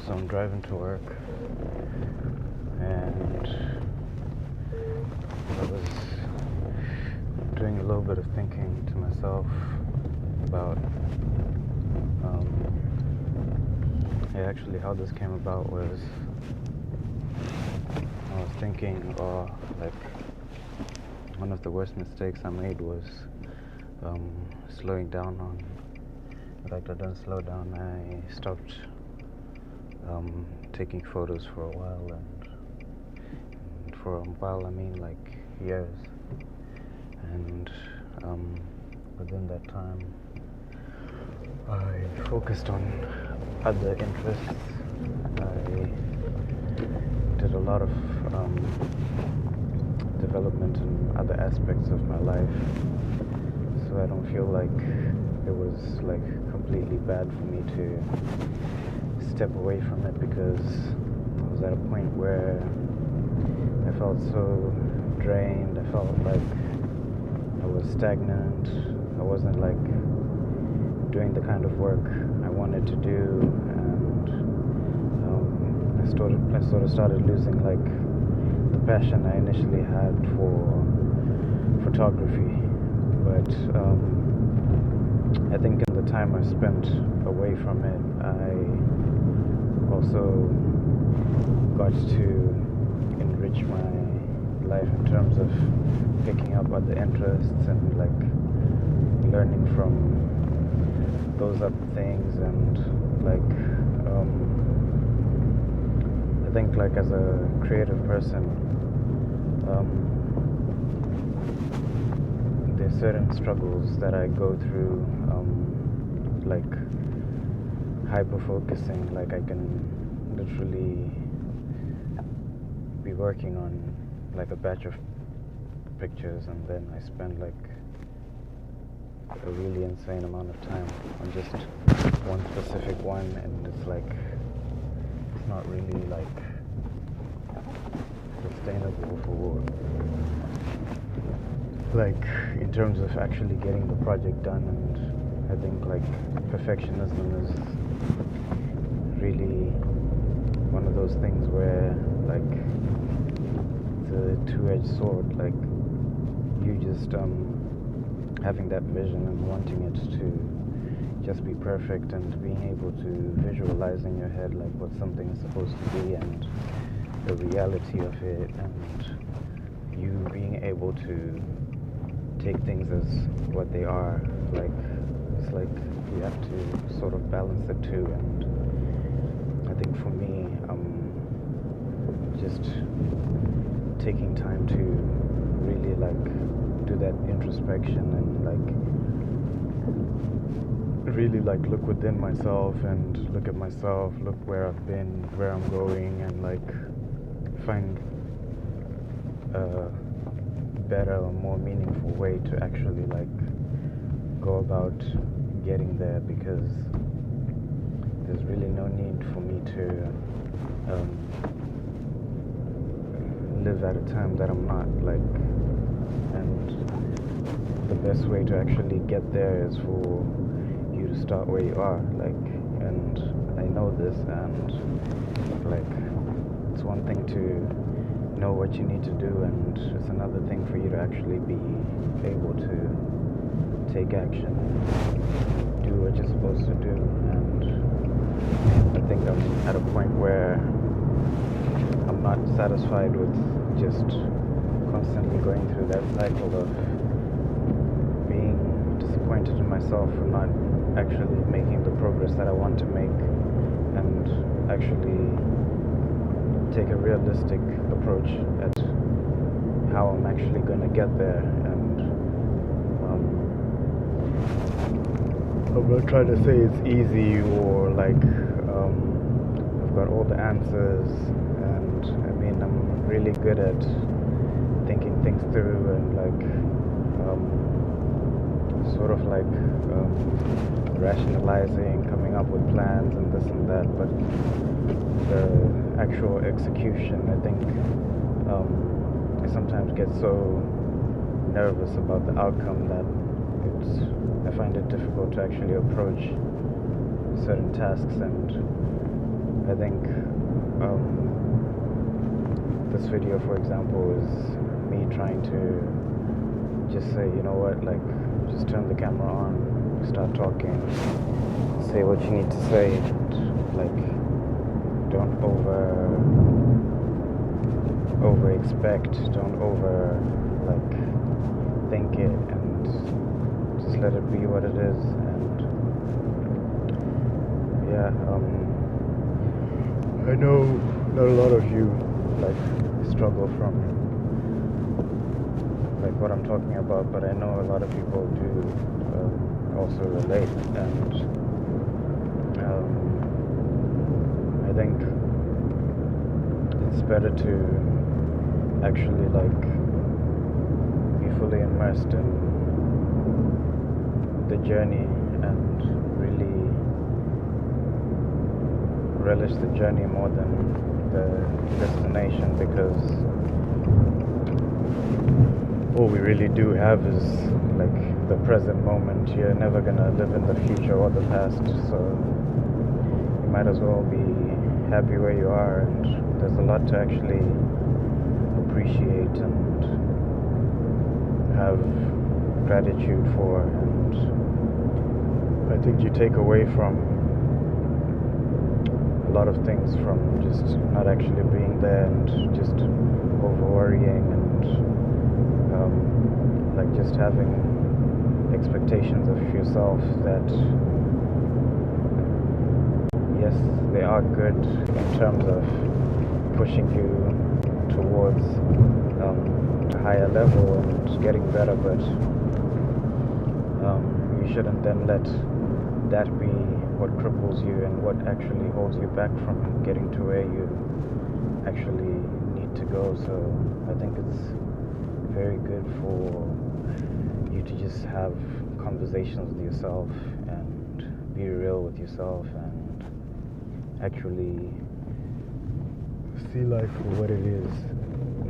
so I'm driving to work, and I was doing a little bit of thinking to myself about actually how this came about was I was thinking, like, one of the worst mistakes I made was slowing down on. In fact, I didn't slow down. I stopped taking photos for a while, and for a while I mean like years. And within that time, I focused on other interests. I did a lot of development in other aspects of my life, so I don't feel like it was like completely bad for me to step away from it, because I was at a point where I felt so drained. I felt like I was stagnant. I wasn't like doing the kind of work I wanted to do, and I sort of started losing like the passion I initially had for photography. But I think in the time I spent away from it, I also got to enrich my life in terms of picking up other interests and like learning from those other things. And like I think like as a creative person, there's certain struggles that I go through, like hyper focusing. Like I can literally be working on like a batch of pictures, and then I spend like a really insane amount of time on just one specific one, and it's like it's not really like sustainable for like in terms of actually getting the project done. And I think like perfectionism is really one of those things where like it's a two-edged sword. Like you just having that vision and wanting it to just be perfect, and being able to visualize in your head like what something is supposed to be and the reality of it, and you being able to take things as what they are. Like it's like you have to sort of balance the two. And I think for me, just taking time to really like do that introspection and like really like look within myself and look at myself, look where I've been, where I'm going, and like find a better or more meaningful way to actually like go about getting there, because there's really no need for me to live at a time that I'm not. Like, and the best way to actually get there is for you to start where you are. Like, and I know this, and like it's one thing to know what you need to do, and it's another thing for you to actually be able to take action, do what you're supposed to do. And I think I'm at a point where I'm not satisfied with just constantly going through that cycle of being disappointed in myself for not actually making the progress that I want to make, and actually take a realistic approach at how I'm actually going to get there. And I'm not trying to say it's easy or like I've got all the answers, and I mean I'm really good at thinking things through and like sort of like rationalizing, coming up with plans and this and that. But the actual execution, I think I sometimes get so nervous about the outcome that I find it difficult to actually approach certain tasks. And I think this video, for example, is me trying to just say, you know what, like, just turn the camera on, start talking, say what you need to say, and like, don't over expect, don't over like think it, and just let it be what it is. And yeah, I know not a lot of you like struggle from like what I'm talking about, but I know a lot of people do also relate. And I think it's better to actually like be fully immersed in the journey and really relish the journey more than the destination, because all we really do have is like the present moment. You're never gonna live in the future or the past, so you might as well be happy where you are. And there's a lot to actually appreciate and have gratitude for, and I think you take away from a lot of things from just not actually being there and just over worrying and like just having expectations of yourself that yes, they are good in terms of pushing you towards a higher level and getting better, but you shouldn't then let that be what cripples you and what actually holds you back from getting to where you actually need to go. So I think it's very good for you to just have conversations with yourself and be real with yourself and actually see life for what it is,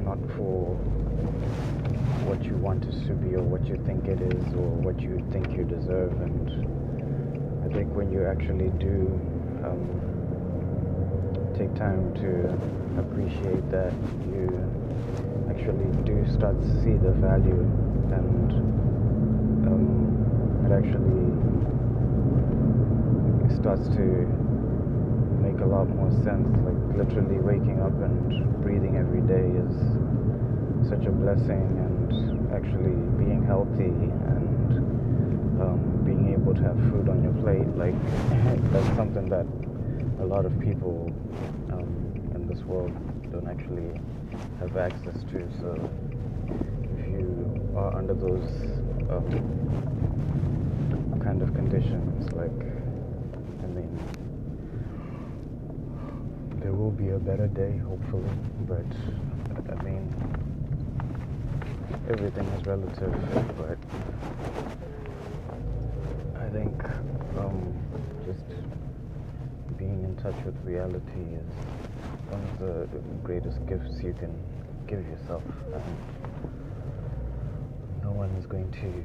not for what you want it to be or what you think it is or what you think you deserve. And I think when you actually do take time to appreciate that, you actually do start to see the value, and it actually starts to make a lot more sense. Like literally waking up and breathing every day is such a blessing, and actually being healthy and being able to have food on your plate, like that's something that a lot of people in this world don't actually have access to. So if you are under those kind of conditions, like, I mean, there will be a better day, hopefully, but I mean, everything is relative. But I think just being in touch with reality is one of the greatest gifts you can give yourself, and no one is going to